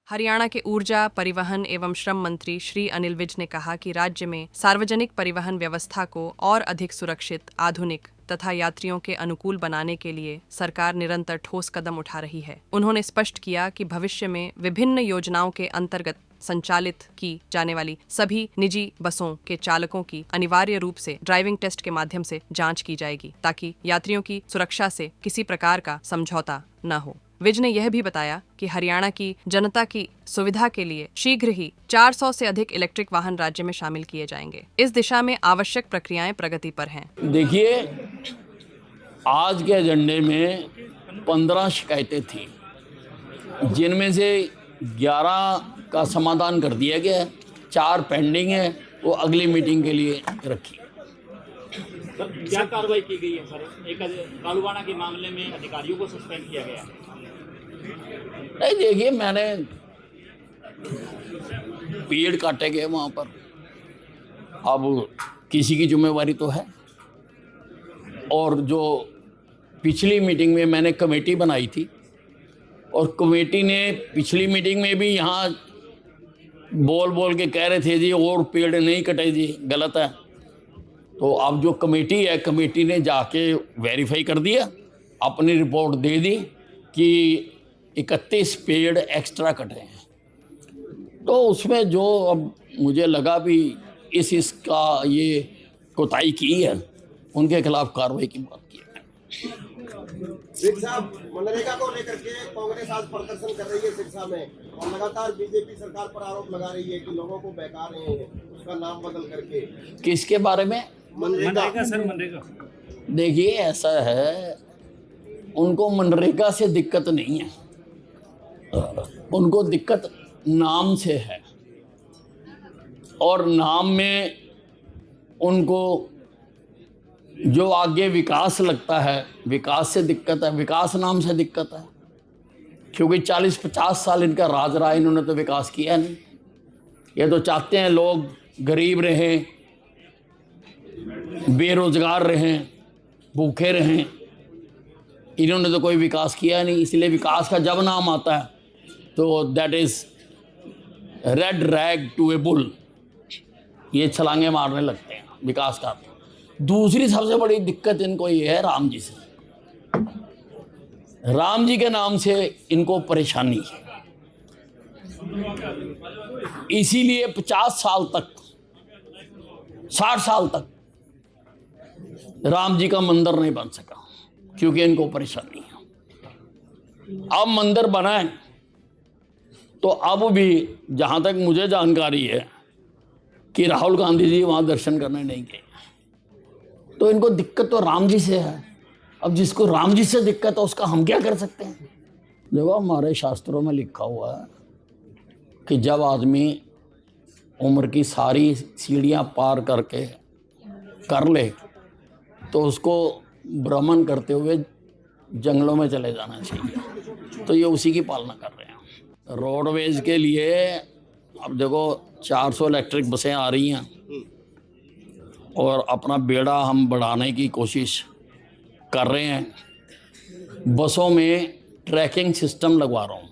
हरियाणा के ऊर्जा, परिवहन एवं श्रम मंत्री श्री अनिल विज ने कहा कि राज्य में सार्वजनिक परिवहन व्यवस्था को और अधिक सुरक्षित, आधुनिक तथा यात्रियों के अनुकूल बनाने के लिए सरकार निरंतर ठोस कदम उठा रही है। उन्होंने स्पष्ट किया कि भविष्य में विभिन्न योजनाओं के अंतर्गत संचालित की जाने वाली सभी निजी बसों के चालकों की अनिवार्य रूप से ड्राइविंग टेस्ट के माध्यम से जांच की जाएगी, ताकि यात्रियों की सुरक्षा से किसी प्रकार का समझौता न हो। विज ने यह भी बताया कि हरियाणा की जनता की सुविधा के लिए शीघ्र ही 400 से अधिक इलेक्ट्रिक वाहन राज्य में शामिल किए जाएंगे। इस दिशा में आवश्यक प्रक्रियाएं प्रगति पर हैं। देखिए, आज के एजेंडे में 15 शिकायतें थी, जिनमें से 11 का समाधान कर दिया गया है, 4 पेंडिंग है, वो अगली मीटिंग के लिए रखी। सर, क्या कार्रवाई की गई है सर? एक कालूवाना के मामले में अधिकारियों को सस्पेंड किया गया। नहीं, देखिए, मैंने पेड़ काटे गए वहाँ पर, अब किसी की जिम्मेवारी तो है। और जो पिछली मीटिंग में मैंने कमेटी बनाई थी, और कमेटी ने पिछली मीटिंग में भी यहाँ बोल बोल के कह रहे थे जी और पेड़ नहीं कटे जी, गलत है। तो अब जो कमेटी है, कमेटी ने जाके वेरीफाई कर दिया, अपनी रिपोर्ट दे दी कि 31 पेड़ एक्स्ट्रा कटे हैं। तो उसमें जो अब मुझे लगा भी इसका ये कोताही की है, उनके खिलाफ कार्रवाई की बात की है। साहब, मनरेगा को लेकर के कांग्रेस आज प्रदर्शन कर रही है सिरसा में, और लगातार बीजेपी सरकार पर आरोप लगा रही है कि लोगों को बहका रहे हैं उसका नाम बदल करके। किसके बारे में? मनरेगा सर, मनरेगा। देखिए, ऐसा है, उनको मनरेगा से दिक्कत नहीं है, उनको दिक्कत नाम से है। और नाम में उनको जो आगे विकास लगता है, विकास से दिक्कत है, विकास नाम से दिक्कत है। क्योंकि 40-50 साल इनका राज रहा, इन्होंने तो विकास किया नहीं। ये तो चाहते हैं लोग गरीब रहें, बेरोजगार रहें, भूखे रहें। इन्होंने तो कोई विकास किया नहीं, इसलिए विकास का जब नाम आता है तो that is red rag to a bull, ये छलांगे मारने लगते हैं विकास का। दूसरी सबसे बड़ी दिक्कत इनको ये है राम जी से, राम जी के नाम से इनको परेशानी है। इसीलिए 50 साल तक, 60 साल तक राम जी का मंदिर नहीं बन सका, क्योंकि इनको परेशानी है। अब मंदिर बना है, तो अब भी जहाँ तक मुझे जानकारी है कि राहुल गांधी जी वहाँ दर्शन करने नहीं गए। तो इनको दिक्कत तो राम जी से है। अब जिसको राम जी से दिक्कत है उसका हम क्या कर सकते हैं? देखो, हमारे शास्त्रों में लिखा हुआ है कि जब आदमी उम्र की सारी सीढ़ियाँ पार करके कर ले तो उसको भ्रमण करते हुए जंगलों में चले जाना चाहिए। तो ये उसी की पालना कर रहे हैं। रोडवेज के लिए अब देखो 400 इलेक्ट्रिक बसें आ रही हैं, और अपना बेड़ा हम बढ़ाने की कोशिश कर रहे हैं। बसों में ट्रैकिंग सिस्टम लगवा रहा हूँ।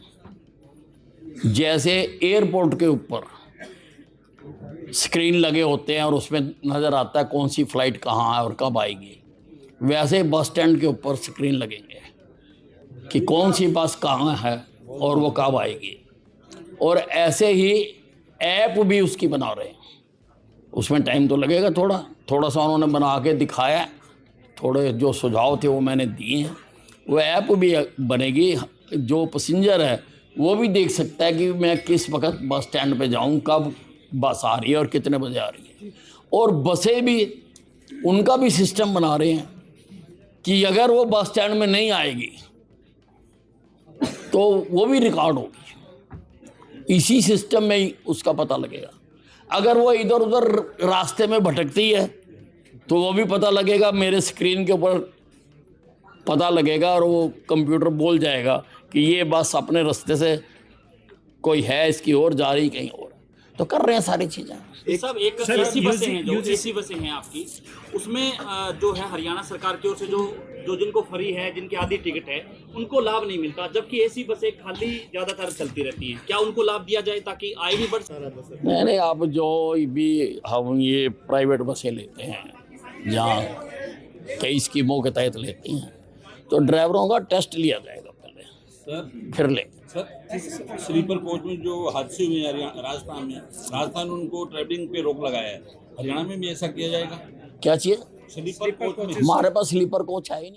जैसे एयरपोर्ट के ऊपर स्क्रीन लगे होते हैं और उसमें नज़र आता है कौन सी फ़्लाइट कहाँ है और कब आएगी, वैसे बस स्टैंड के ऊपर स्क्रीन लगेंगे कि कौन सी बस कहाँ है और वो कब आएगी। और ऐसे ही ऐप भी उसकी बना रहे हैं। उसमें टाइम तो लगेगा, थोड़ा सा उन्होंने बना के दिखाया, थोड़े जो सुझाव थे वो मैंने दिए हैं। वो ऐप भी बनेगी, जो पैसेंजर है वो भी देख सकता है कि मैं किस वक्त बस स्टैंड पे जाऊं, कब बस आ रही है और कितने बजे आ रही है। और बसें भी, उनका भी सिस्टम बना रहे हैं कि अगर वो बस स्टैंड में नहीं आएगी तो वो भी रिकॉर्ड होगी। इसी सिस्टम में ही उसका पता लगेगा। अगर वो इधर उधर रास्ते में भटकती है तो वो भी पता लगेगा, मेरे स्क्रीन के ऊपर पता लगेगा, और वो कंप्यूटर बोल जाएगा कि ये बस अपने रास्ते से कोई है, इसकी ओर जा रही कहीं और। तो कर रहे हैं सारी चीज़ें। सब एक एसी बसें हैं, जो एसी बसें हैं आपकी, उसमें जो है हरियाणा सरकार की ओर से जो जो जिनको फ्री है, जिनकी आधी टिकट है, उनको लाभ नहीं मिलता, जबकि ऐसी बसें खाली ज्यादातर चलती रहती हैं। क्या उनको लाभ दिया जाए ताकि आय भी बढ़ सके? नहीं, आप जो भी हम ये प्राइवेट बसें लेते हैं जहाँ कई स्कीमों के तहत लेते हैं, तो ड्राइवरों का टेस्ट लिया जाएगा पहले, सर फिर ले। सर स्लीपर कोच में जो हादसे हुए हैं राजस्थान उनको ट्रैवलिंग पे रोक लगाया है, हरियाणा में भी ऐसा किया जाएगा? क्या चीज़? स्लीपर कोच में हमारे पास स्लीपर कोच है ही नहीं।